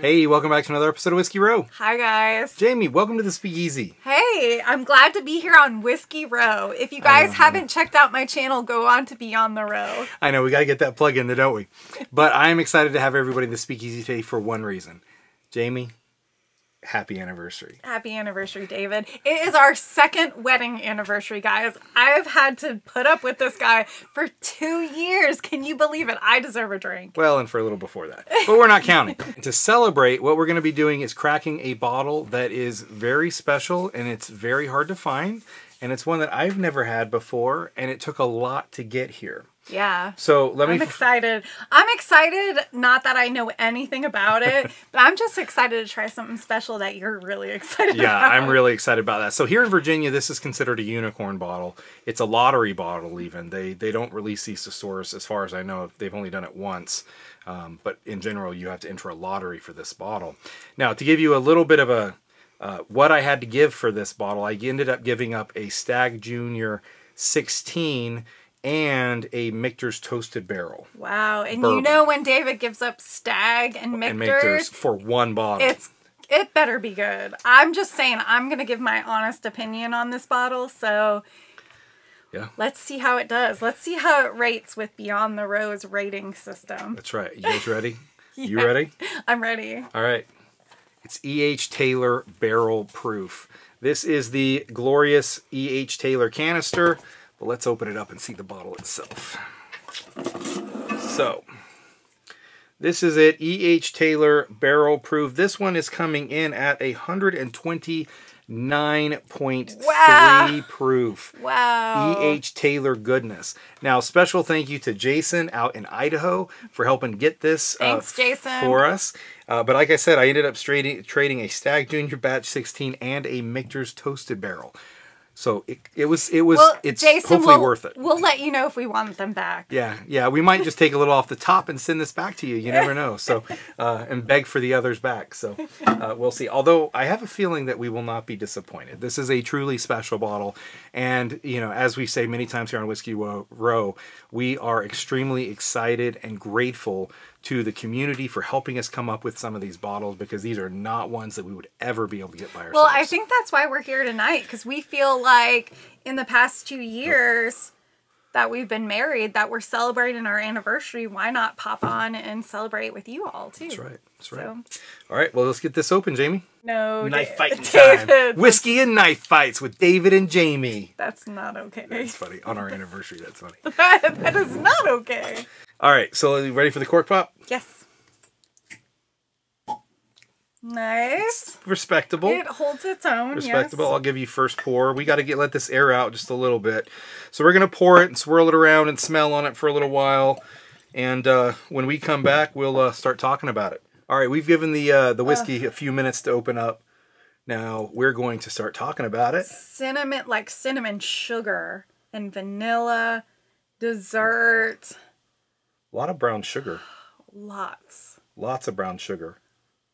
Hey, welcome back to another episode of Whiskey Row. Hi, guys. Jamie, welcome to the Speakeasy. Hey, I'm glad to be here on Whiskey Row. If you guys haven't checked out my channel, go on to Beyond the Row. I know, we got to get that plug in there, don't we? But I'm excited to have everybody in the Speakeasy today for one reason. Jamie, happy anniversary. Happy anniversary, David. It is our second wedding anniversary, guys. I've had to put up with this guy for 2 years. Can you believe it? I deserve a drink. Well, and for a little before that. But we're not counting. To celebrate, what we're going to be doing is cracking a bottle that is very special and it's very hard to find. And it's one that I've never had before, and it took a lot to get here. Yeah. So I'm excited. I'm excited, not that I know anything about it, but I'm just excited to try something special that you're really excited about. Yeah, I'm really excited about that. So here in Virginia, this is considered a unicorn bottle. It's a lottery bottle even. They don't release these to stores as far as I know. They've only done it once. But in general, you have to enter a lottery for this bottle. Now, to give you a little bit of a what I had to give for this bottle, I ended up giving up a Stagg Jr 16 and a Michter's Toasted Barrel. Wow. And bourbon. You know when David gives up Stagg and Michter's for one bottle. It better be good. I'm just saying, I'm going to give my honest opinion on this bottle, so yeah. Let's see how it does. Let's see how it rates with Beyond the Row's rating system. That's right. You guys ready? Yeah. You ready? I'm ready. All right. It's E.H. Taylor Barrel Proof. This is the glorious E.H. Taylor canister. But let's open it up and see the bottle itself. So, this is it. E.H. Taylor Barrel Proof. This one is coming in at 129.3 proof. Wow. E.H. Taylor goodness. Now, special thank you to Jason out in Idaho for helping get this Thanks, Jason. For us. But like I said, I ended up trading a Stagg Jr Batch 16 and a Michter's Toasted Barrel. So it's Jason, hopefully worth it. We'll let you know if we want them back. Yeah, we might just take a little off the top and send this back to you. You never know. So, and beg for the others back. So, we'll see. Although I have a feeling that we will not be disappointed. This is a truly special bottle, and as we say many times here on Whiskey Row, we are extremely excited and grateful to the community for helping us come up with some of these bottles, because these are not ones that we would ever be able to get by ourselves. Well, I think that's why we're here tonight, because we feel like in the past 2 years that we've been married, that we're celebrating our anniversary, why not pop on and celebrate with you all, too? That's right. That's right. So. All right, well, let's get this open, Jamie. No, Knife fighting David. time. Whiskey and knife fights with David and Jamie. That's not okay. That's funny. On our anniversary, that's funny. That is not okay. All right, so are you ready for the cork pop? Yes. Nice. Respectable. It holds its own. Respectable. Yes. I'll give you first pour. We got to let this air out just a little bit. So we're going to pour it and swirl it around and smell on it for a little while. And when we come back, we'll start talking about it. All right, we've given the whiskey a few minutes to open up. Now we're going to start talking about it. Cinnamon, like cinnamon sugar and vanilla, dessert. A lot of brown sugar. Lots. Lots of brown sugar.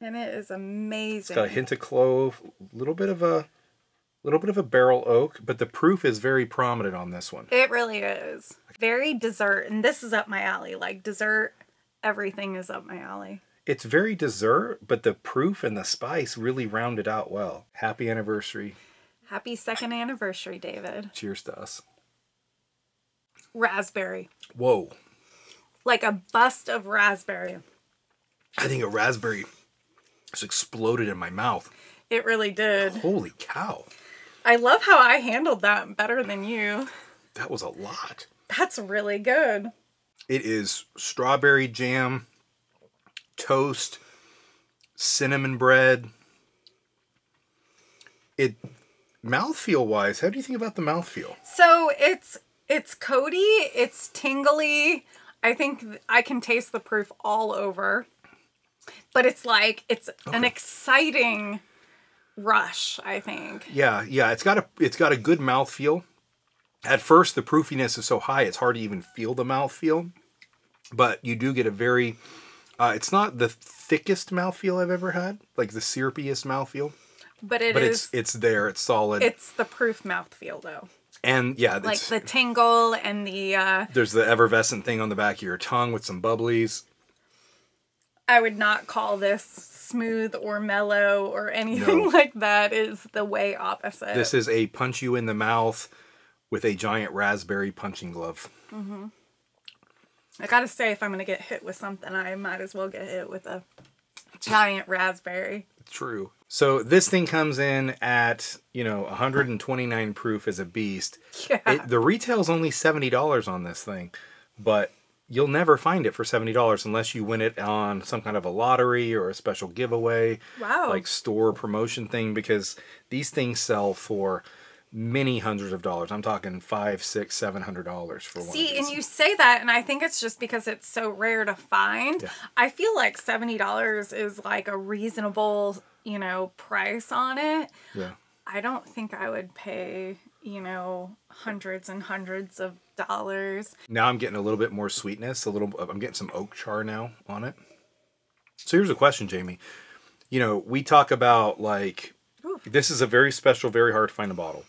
And it is amazing. It's got a hint of clove, a little bit of a barrel oak, but the proof is very prominent on this one. It really is. Very dessert, and this is up my alley. Like dessert, everything is up my alley. It's very dessert, but the proof and the spice really round it out well. Happy anniversary. Happy second anniversary, David. Cheers to us. Raspberry. Whoa. Like a bust of raspberry. I think a raspberry just exploded in my mouth. It really did. Holy cow. I love how I handled that better than you. That was a lot. That's really good. It is strawberry jam, toast, cinnamon bread. Mouthfeel wise, how do you think about the mouthfeel? So it's coaty, it's tingly. I think I can taste the proof all over. But it's like, an exciting rush, I think. Yeah. It's got a good mouthfeel. At first, the proofiness is so high, it's hard to even feel the mouthfeel. But you do get a very, it's not the thickest mouthfeel I've ever had, like the syrupiest mouthfeel. But it's there, it's solid. It's the proof mouthfeel, though. And yeah, like the tingle and the... there's the effervescent thing on the back of your tongue with some bubblies. I would not call this smooth or mellow or anything like that. Is the way opposite. This is a punch you in the mouth with a giant raspberry punching glove. Mm-hmm. I gotta say, if I'm gonna get hit with something, I might as well get hit with a giant raspberry. True. So this thing comes in at, 129 proof as a beast. Yeah. The retail's only $70 on this thing, but you'll never find it for $70 unless you win it on some kind of a lottery or a special giveaway. Wow. Like store promotion thing, because these things sell for many hundreds of dollars. I'm talking $500, $600, $700 for one. See, and you say that, and I think it's just because it's so rare to find. Yeah. I feel like $70 is like a reasonable, price on it. Yeah. I don't think I would pay, hundreds and hundreds of dollars. Now I'm getting a little bit more sweetness. I'm getting some oak char now on it. So here's a question, Jamie. We talk about this is a very special, very hard to find a bottle.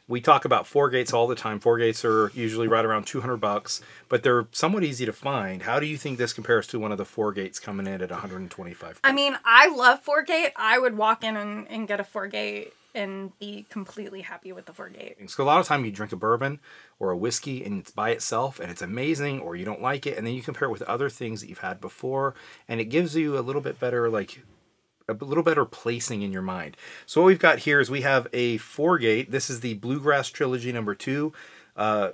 We talk about four gates all the time. Four gates are usually right around $200, but they're somewhat easy to find. How do you think this compares to one of the four gates coming in at 125? I mean, I love four gate. I would walk in and get a four gate and be completely happy with the four gate. So a lot of time you drink a bourbon or a whiskey and it's by itself and it's amazing, or you don't like it, and then you compare it with other things that you've had before, and it gives you a little bit better, a little better placing in your mind. So what we've got here is we have a four gate. This is the Bluegrass Trilogy number 2,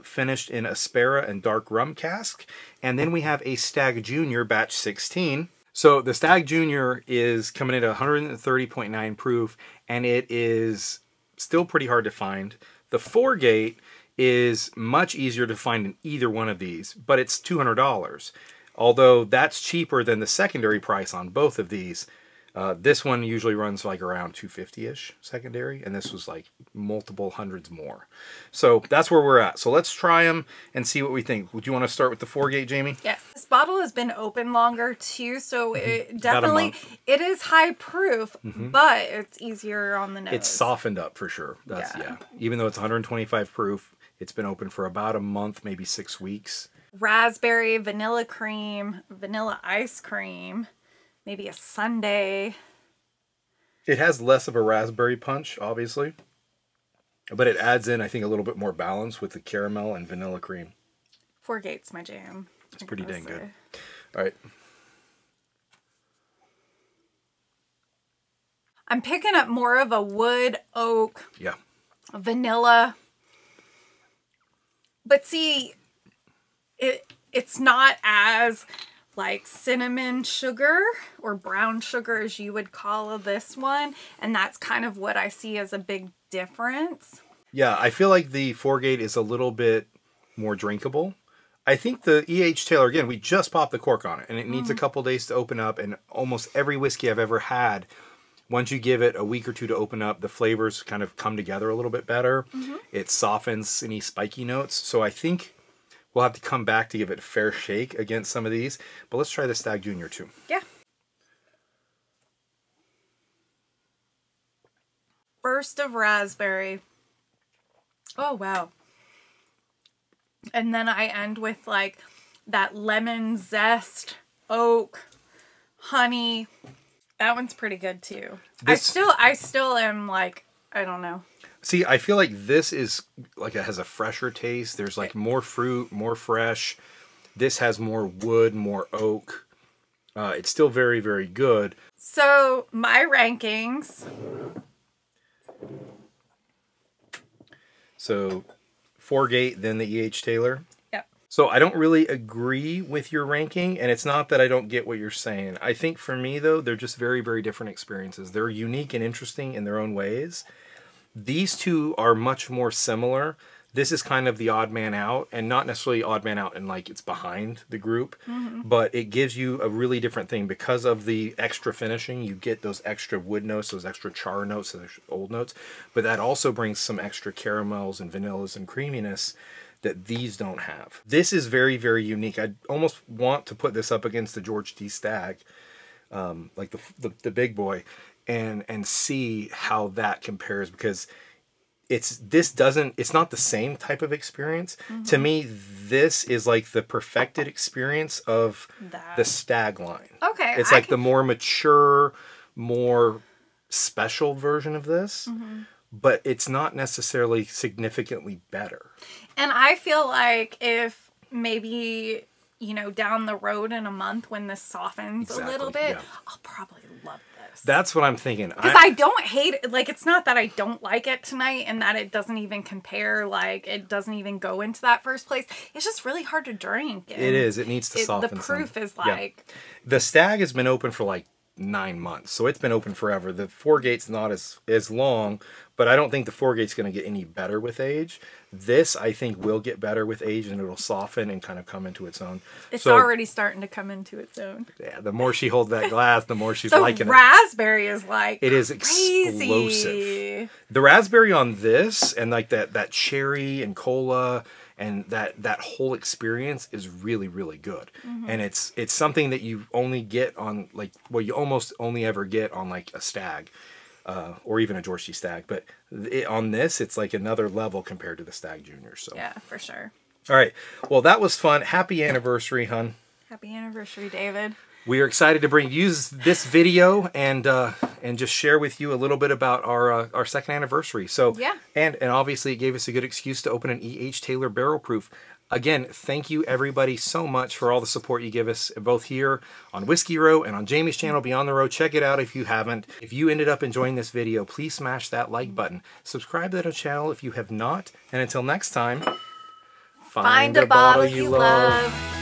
finished in Aspera and dark rum cask. And then we have a Stagg Jr Batch 16. So the Stagg Jr is coming in at 130.9 proof, and it is still pretty hard to find. The four gate is much easier to find in either one of these, but it's $200. Although that's cheaper than the secondary price on both of these. This one usually runs like around $250-ish secondary, and this was like multiple hundreds more. So that's where we're at. So let's try them and see what we think. Would you want to start with the four gate, Jamie? Yes. This bottle has been open longer too, so it definitely, it is high proof, but it's easier on the nose. It's softened up for sure. Yeah. Even though it's 125 proof, it's been open for about a month, maybe 6 weeks. Raspberry, vanilla cream, vanilla ice cream. Maybe a sundae. It has less of a raspberry punch, obviously. But it adds in, I think, a little bit more balance with the caramel and vanilla cream. Four gate's my jam. It's pretty dang good. All right. I'm picking up more of a wood, oak, vanilla. But see, it's not as... like cinnamon sugar or brown sugar, as you would call this one. And that's kind of what I see as a big difference. Yeah, I feel like the four gate is a little bit more drinkable. I think the E.H. Taylor, again, we just popped the cork on it, and it needs a couple days to open up. And almost every whiskey I've ever had, once you give it a week or two to open up, the flavors kind of come together a little bit better. It softens any spiky notes. So I think we'll have to come back to give it a fair shake against some of these. But let's try the Stagg Jr too. Yeah. Burst of raspberry. Oh, wow. And then I end with like that lemon zest, oak, honey. That one's pretty good too. I still am like, I don't know. See, I feel like this is like it has a fresher taste. There's like more fruit, more fresh. This has more wood, more oak. It's still very, very good. So my rankings. So four gate, then the E.H. Taylor. Yep. So I don't really agree with your ranking, and it's not that I don't get what you're saying. I think for me, though, they're just very, very different experiences. They're unique and interesting in their own ways. These two are much more similar. This is kind of the odd man out, and not necessarily odd man out and like it's behind the group, but it gives you a really different thing because of the extra finishing. You get those extra wood notes, those extra char notes, those extra old notes, but that also brings some extra caramels and vanillas and creaminess that these don't have. This is very, very unique. I almost want to put this up against the George D. Stagg, like the big boy, and see how that compares, because it's not the same type of experience. To me, this is like the perfected experience of the Stagg line. Okay. It's like the more mature, more special version of this, but it's not necessarily significantly better. And I feel like if maybe, you know, down the road in a month when this softens a little bit, I'll probably love this. That's what I'm thinking. Because I don't hate it. Like, it's not that I don't like it tonight and that it doesn't even compare. Like, it doesn't even go into that first place. It's just really hard to drink. It is. It needs to soften. The proof is like... The Stagg has been open for like 9 months. So it's been open forever. The 4-gate's not as long, but I don't think the 4-gate's going to get any better with age. This, I think, will get better with age, and it'll soften and kind of come into its own. It's already starting to come into its own. Yeah, the more she holds that glass, the more she's liking it. The raspberry is like it is crazy. Explosive. The raspberry on this, and like that cherry and cola, and that whole experience is really, really good. And it's something that you only get on you almost only ever get on like a Stagg. Or even a George T. Stagg, but on this, it's like another level compared to the Stagg Jr. So yeah, for sure. All right, well, that was fun. Happy anniversary, hun. Happy anniversary, David. We are excited to use this video and just share with you a little bit about our second anniversary. So yeah, and obviously it gave us a good excuse to open an E.H. Taylor barrel proof. Again, thank you everybody so much for all the support you give us, both here on Whiskey Row and on Jamie's channel, Beyond the Road. Check it out if you haven't. If you ended up enjoying this video, please smash that like button. Subscribe to the channel if you have not. And until next time, find a bottle you love.